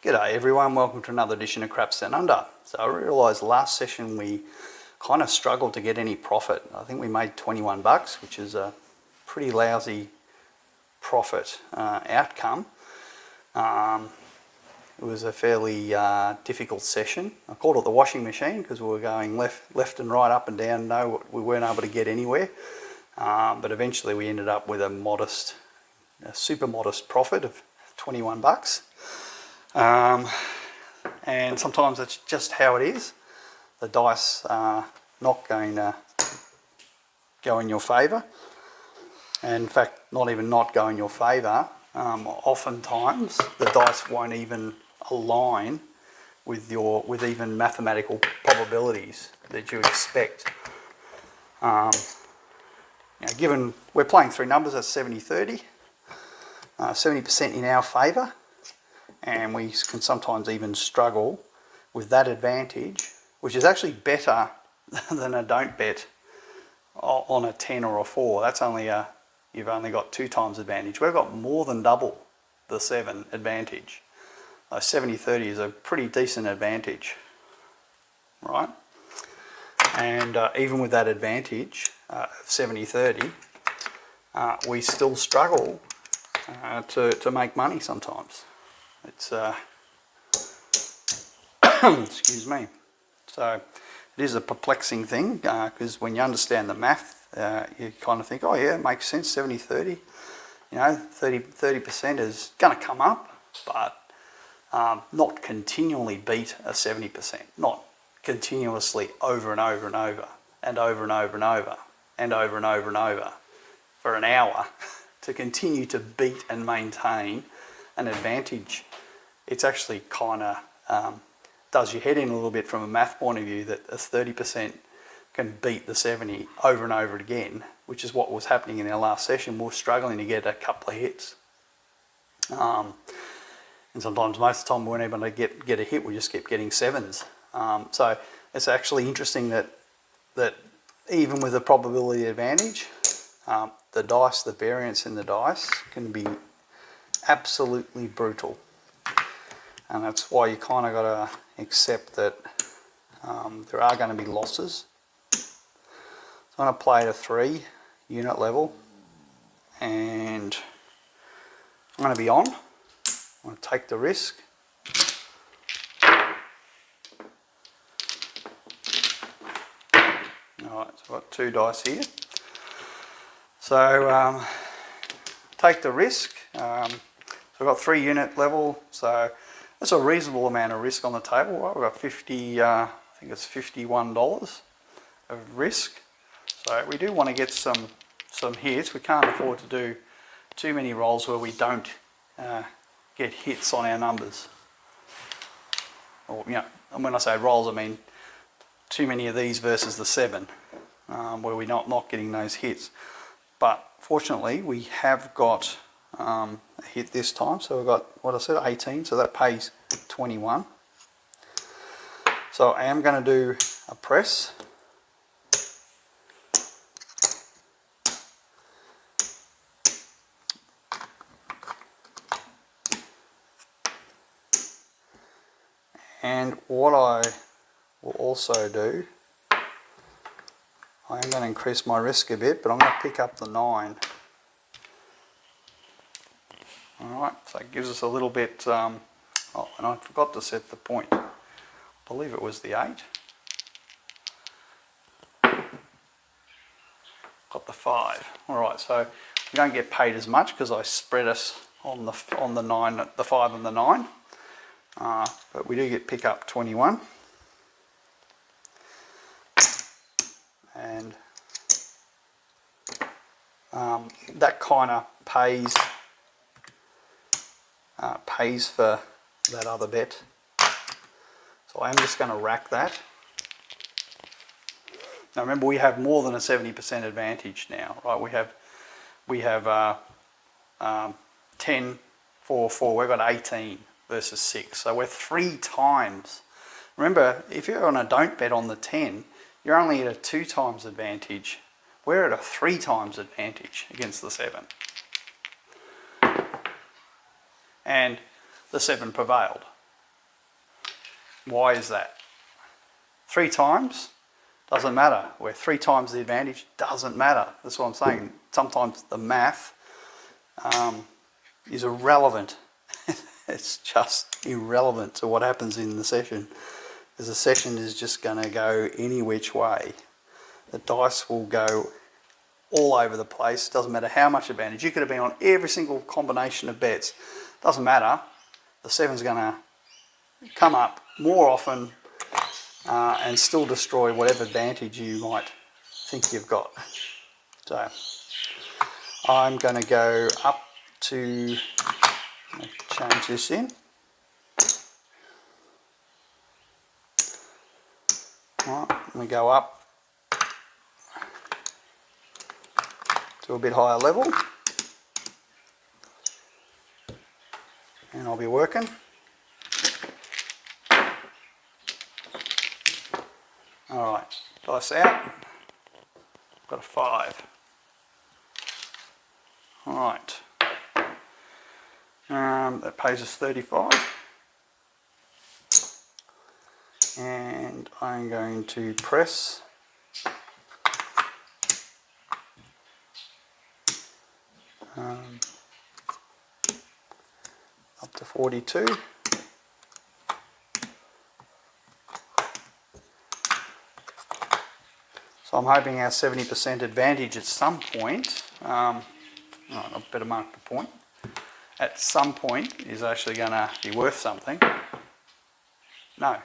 G'day everyone, welcome to another edition of Craps Down Under. So I realised last session we kind of struggled to get any profit. I think we made 21 bucks, which is a pretty lousy profit outcome. It was a fairly difficult session. I called it the washing machine because we were going left and right, up and down. No, we weren't able to get anywhere. But eventually we ended up with a super modest profit of 21 bucks. And sometimes that's just how it is. The dice are not going to go in your favour. And in fact, not even not go in your favour. Oftentimes the dice won't even align with even mathematical probabilities that you expect. Given we're playing three numbers, that's 70-30, 70% in our favour. And we can sometimes even struggle with that advantage, which is actually better than a don't bet on a 10 or a 4. That's you've only got 2 times advantage. We've got more than double the 7 advantage. 70-30 is a pretty decent advantage, right? And even with that advantage of 70-30, we still struggle to make money sometimes. It's excuse me. So it is a perplexing thing because when you understand the math, you kind of think, oh yeah, it makes sense. 70-30, 30% is going to come up, but not continually beat a 70%, not continuously over and over and over and over and over and over and over and over and over for an hour to continue to beat and maintain an advantage. It's actually kind of does your head in a little bit from a math point of view that a 30% can beat the 70 over and over again, which is what was happening in our last session. We were struggling to get a couple of hits. And sometimes, most of the time, we weren't able to get a hit. We just kept getting 7s. So it's actually interesting that even with a probability advantage, the variance in the dice can be absolutely brutal. And that's why you kind of got to accept that there are going to be losses. So I'm going to play at a 3 unit level, and I'm going to be on. I'm going to take the risk. Alright, so I've got 2 dice here. So take the risk. So I've got 3 unit level, so that's a reasonable amount of risk on the table, right? We've got 50, I think it's $51 of risk. So we do want to get some hits. We can't afford to do too many rolls where we don't get hits on our numbers. Or, and when I say rolls, I mean too many of these versus the 7, where we're not getting those hits. But fortunately, we have got a hit this time, so we've got, what I said, 18, so that pays 21. So I am going to do a press. And what I will also do, I am going to increase my risk a bit, but I'm going to pick up the 9. Alright, so it gives us a little bit, oh, and I forgot to set the point. I believe it was the 8. Got the 5. Alright, so we don't get paid as much because I spread us on the 9, the 5 and the 9. But we do get pick up 21. And that kind of pays for that other bet. So I am just going to rack that. Now remember, we have more than a 70% advantage now, right? We have 10, 4, 4. We've got 18 versus 6. So we're 3 times. Remember, if you're on a don't bet on the 10, you're only at a 2 times advantage. We're at a 3 times advantage against the 7. And the 7 prevailed. Why is that? 3 times doesn't matter. We're 3 times the advantage, doesn't matter. That's what I'm saying. Sometimes the math is irrelevant. It's just irrelevant to what happens in the session, because the session is just going to go any which way. The dice will go all over the place. Doesn't matter how much advantage. You could have been on every single combination of bets. Doesn't matter. The 7's going to come up more often and still destroy whatever advantage you might think you've got. So I'm going to go up to, change this in. Right, we go up to a bit higher level, and I'll be working. Alright, dice out, got a 5. Alright, that pays us 35. And I'm going to press up to 42. So I'm hoping our 70% advantage at some point, I better mark the point, at some point is actually going to be worth something. No.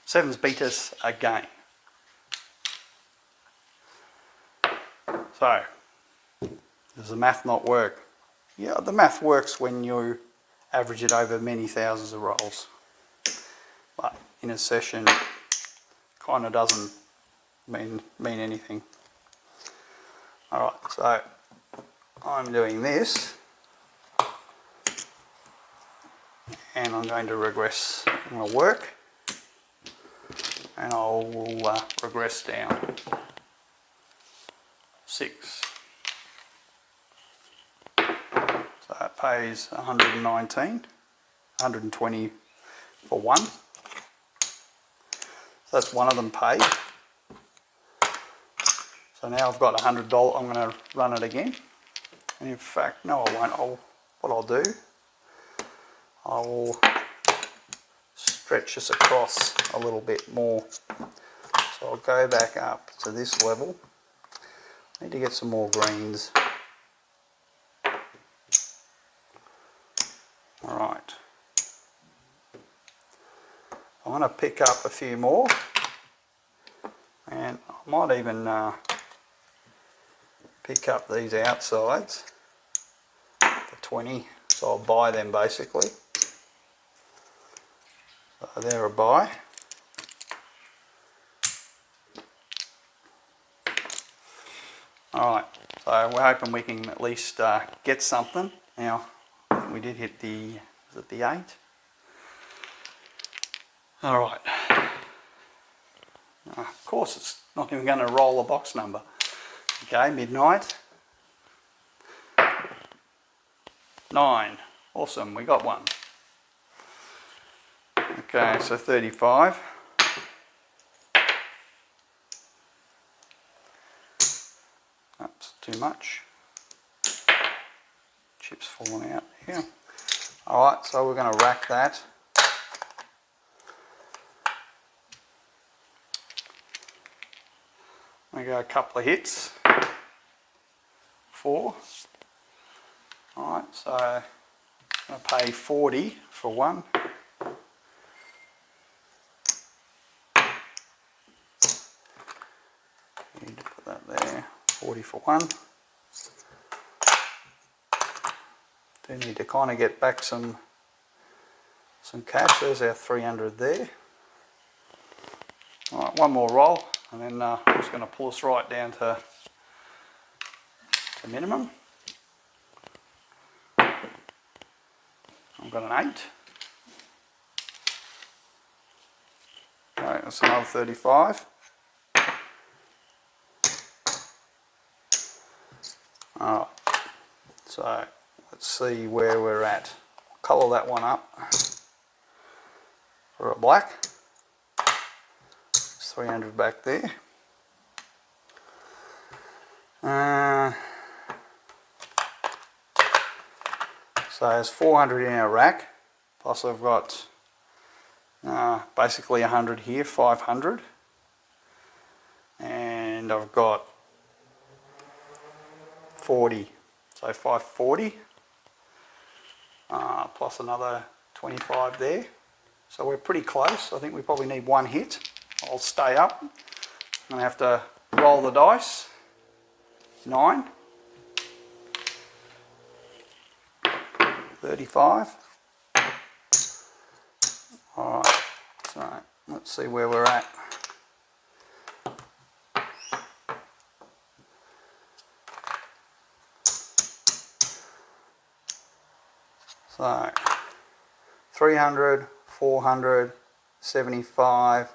7's beat us again. So, does the math not work? Yeah, the math works when you average it over many thousands of rolls. But in a session, kind of doesn't mean anything. Alright, so I'm doing this. And I'm going to regress. I'm going to work. And I will regress down 6. So that pays 119, 120 for 1. So that's one of them paid. So now I've got $100. I'm going to run it again. And in fact, no, I won't. What I'll do, I will stretch this across a little bit more. So I'll go back up to this level. I need to get some more greens. Alright. I'm going to pick up a few more. And I might even pick up these outsides, the 20. So I'll buy them basically. So they're a buy. Alright, so we're hoping we can at least get something. Now, we did hit the, was it the 8? Alright. Of course it's not even going to roll a box number. Okay, midnight. 9. Awesome, we got one. Okay, so 35. That's too much. Chips falling out here. Alright, so we're going to rack that. We got a couple of hits. 4. Alright, so I'm going to pay 40 for 1. Need to put that there. 40 for 1. Do need to kind of get back some cash. There's our 300 there. Alright, one more roll, and then I'm just going to pull us right down to minimum. I've got an 8. Okay, that's another 35. Alright, so let's see where we're at. Colour that one up for a black. 300 back there. So there's 400 in our rack, plus I've got basically 100 here, 500. And I've got 40, so 540, plus another 25 there. So we're pretty close. I think we probably need one hit. I'll stay up. I'm going to have to roll the dice. 9. 35. Alright, so let's see where we're at. So 300, 400, 75.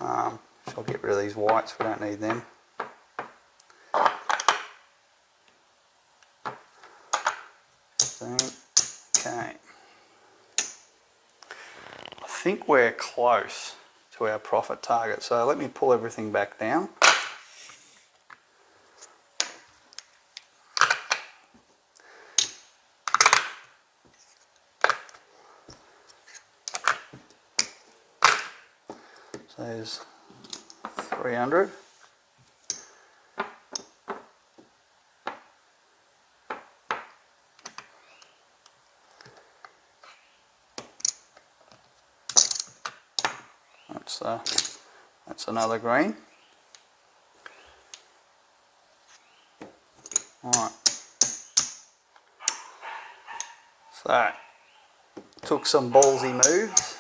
Shall get rid of these whites, we don't need them. Okay. I think we're close to our profit target, so let me pull everything back down. So there's 300. That's another green. Alright. So, took some ballsy moves.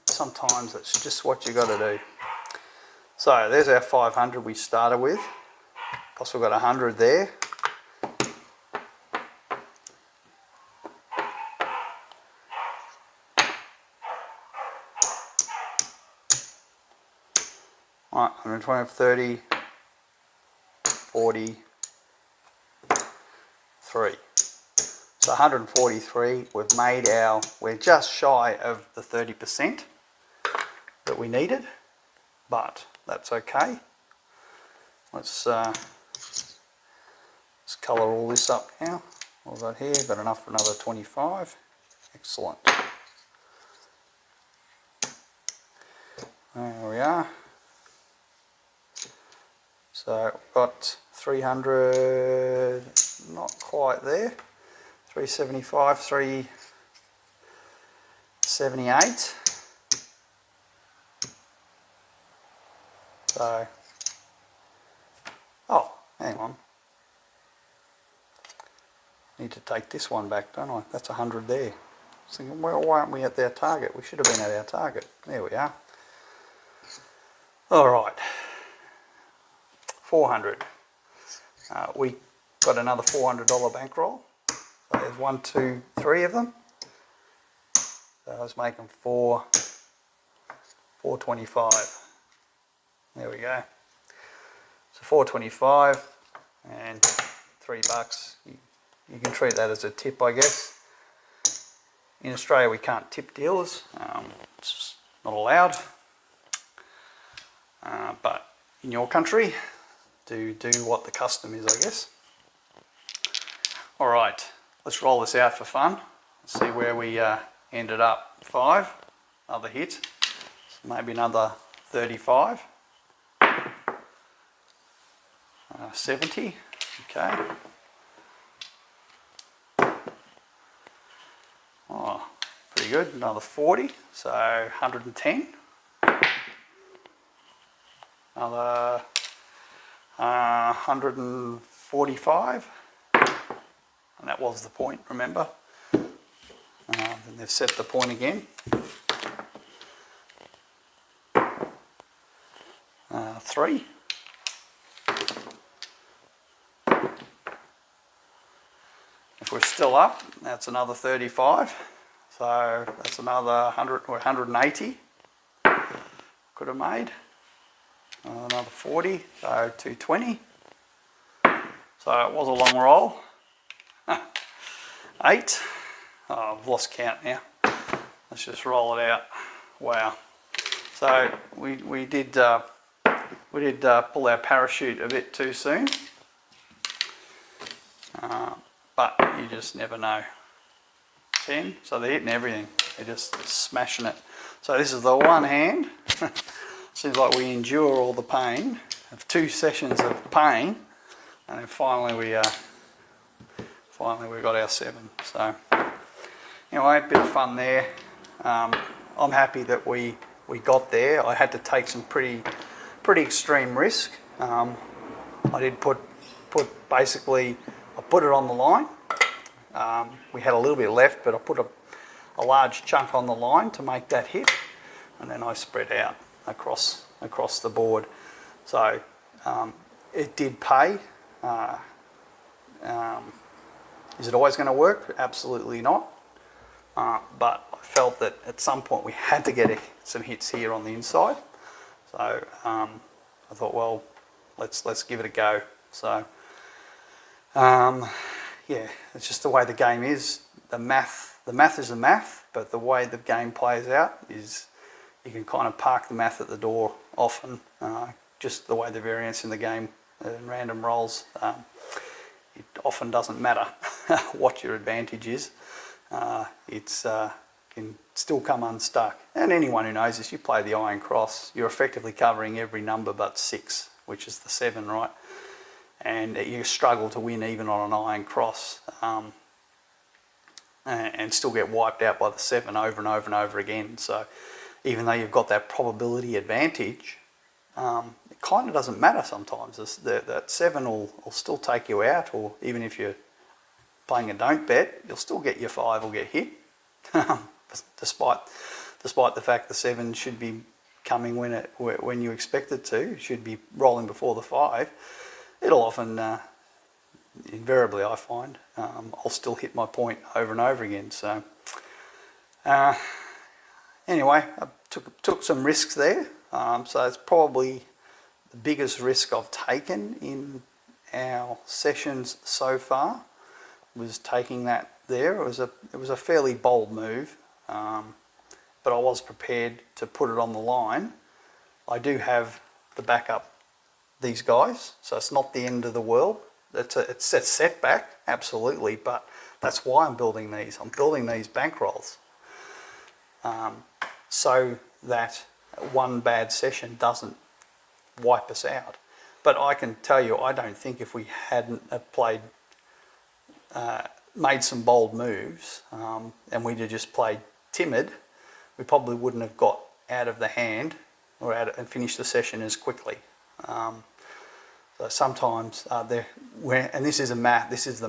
Sometimes it's just what you got to do. So there's our 500 we started with. Plus we've got 100 there. Right, 120, 30, 40, 3. So 143, we've made we're just shy of the 30% that we needed, but that's okay. Let's colour all this up now. What we've got here, got enough for another 25. Excellent. There we are. So we've got 300, not quite there. 375, 378. So, oh, hang on. Need to take this one back, don't I? That's 100 there. I was thinking, well, why aren't we at our target? We should have been at our target. There we are. All right. 400. We got another $400 bankroll. So there's 1, 2, 3 of them. So I was making 425. There we go. So 425 and $3. You can treat that as a tip, I guess. In Australia, we can't tip dealers. It's just not allowed. But in your country, do what the custom is, I guess. All right, let's roll this out for fun. Let's see where we ended up. 5, another hit. So maybe another 35. 70, okay. Oh, pretty good. Another 40, so 110. Another 145, and that was the point, remember. Then they've set the point again. 3. If we're still up, that's another 35. So that's another 100 or 180 could have made. Another 40, so 220. So it was a long roll. 8. Oh, I've lost count now. Let's just roll it out. Wow. So we did pull our parachute a bit too soon, but you just never know. 10. So they're hitting everything. They're just smashing it. So this is the one hand. Seems like we endure all the pain of 2 sessions of pain, and then finally we got our 7. So anyway, a bit of fun there. I'm happy that we got there. I had to take some pretty extreme risk. I did put basically, I put it on the line. We had a little bit left, but I put a large chunk on the line to make that hit, and then I spread out across the board. So it did pay. Is it always going to work? Absolutely not. But I felt that at some point we had to get some hits here on the inside. So I thought, well, let's give it a go. So yeah, it's just the way the game is. The math is the math, but the way the game plays out is you can kind of park the math at the door often. Just the way the variance in the game and random rolls, it often doesn't matter what your advantage is. It's can still come unstuck. And anyone who knows this, you play the iron cross, you're effectively covering every number but 6, which is the 7, right? And you struggle to win even on an iron cross, and still get wiped out by the 7 over and over and over again. So even though you've got that probability advantage, it kind of doesn't matter sometimes. That 7 will still take you out, or even if you're playing a don't bet, you'll still get your 5 will get hit, despite the fact the 7 should be coming when you expect it to. It should be rolling before the 5. It'll often, invariably I find, I'll still hit my point over and over again. So anyway, I took some risks there. So it's probably the biggest risk I've taken in our sessions so far, was taking that there. It was a fairly bold move, but I was prepared to put it on the line. I do have the backup, these guys, so it's not the end of the world. It's a setback, absolutely, but that's why I'm building these. I'm building these bankrolls so that one bad session doesn't wipe us out. But I can tell you, I don't think if we hadn't played, made some bold moves, and we'd have just played timid, we probably wouldn't have got out of the hand or and finished the session as quickly. So sometimes and this is the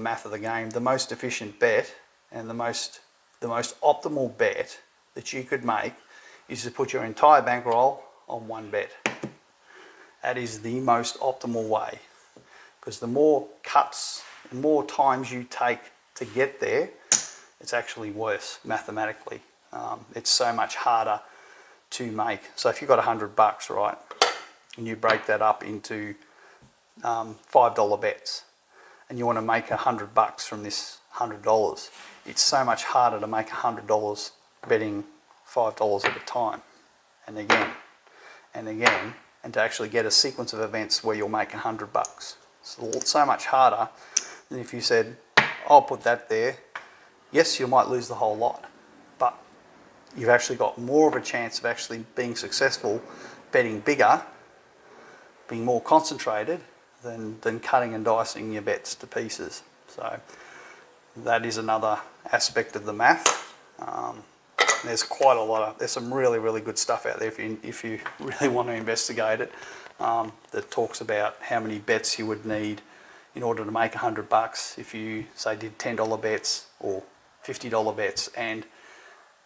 math of the game. The most efficient bet and the most optimal bet that you could make is to put your entire bankroll on one bet. That is the most optimal way, because the more cuts and more times you take to get there, it's actually worse mathematically. It's so much harder to make. So if you've got $100, right, and you break that up into $5 bets, and you want to make $100 from this $100, it's so much harder to make $100 betting $5 at a time, and again and again, and to actually get a sequence of events where you'll make $100. So much harder than if you said, I'll put that there. Yes, you might lose the whole lot, but you've actually got more of a chance of actually being successful betting bigger, being more concentrated than cutting and dicing your bets to pieces. So that is another aspect of the math. There's there's some really good stuff out there if you really want to investigate it, that talks about how many bets you would need in order to make $100 if you say did $10 bets or $50 bets, and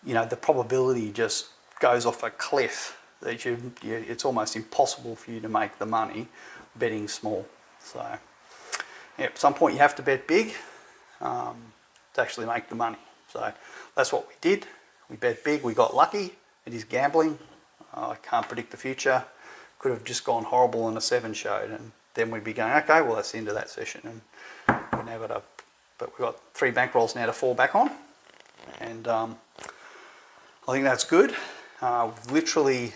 you know the probability just goes off a cliff. That it's almost impossible for you to make the money betting small. So yeah, at some point you have to bet big to actually make the money. So that's what we did. We bet big, we got lucky. It is gambling. I can't predict the future. Could have just gone horrible and a 7 showed, and then we'd be going, okay, well that's the end of that session, and we never but we've got 3 bankrolls now to fall back on, and I think that's good. We've literally,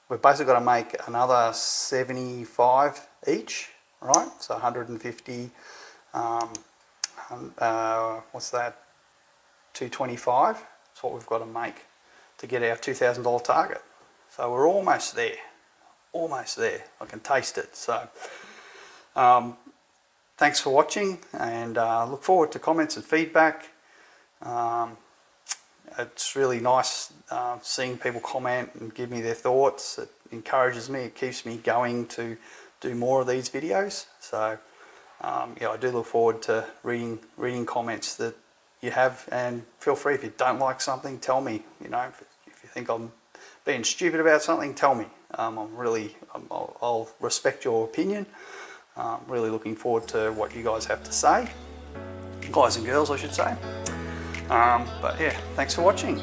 we've basically got to make another 75 each, right? So 150, what's that, 225? That's what we've got to make to get our $2,000 target. So we're almost there, almost there. I can taste it. So thanks for watching, and look forward to comments and feedback. It's really nice seeing people comment and give me their thoughts. It encourages me, it keeps me going to do more of these videos. So yeah, I do look forward to reading comments that you have, and feel free, if you don't like something, tell me. You know, if you think I'm being stupid about something, tell me. I'll respect your opinion. Really looking forward to what you guys have to say, guys and girls I should say. But yeah, thanks for watching.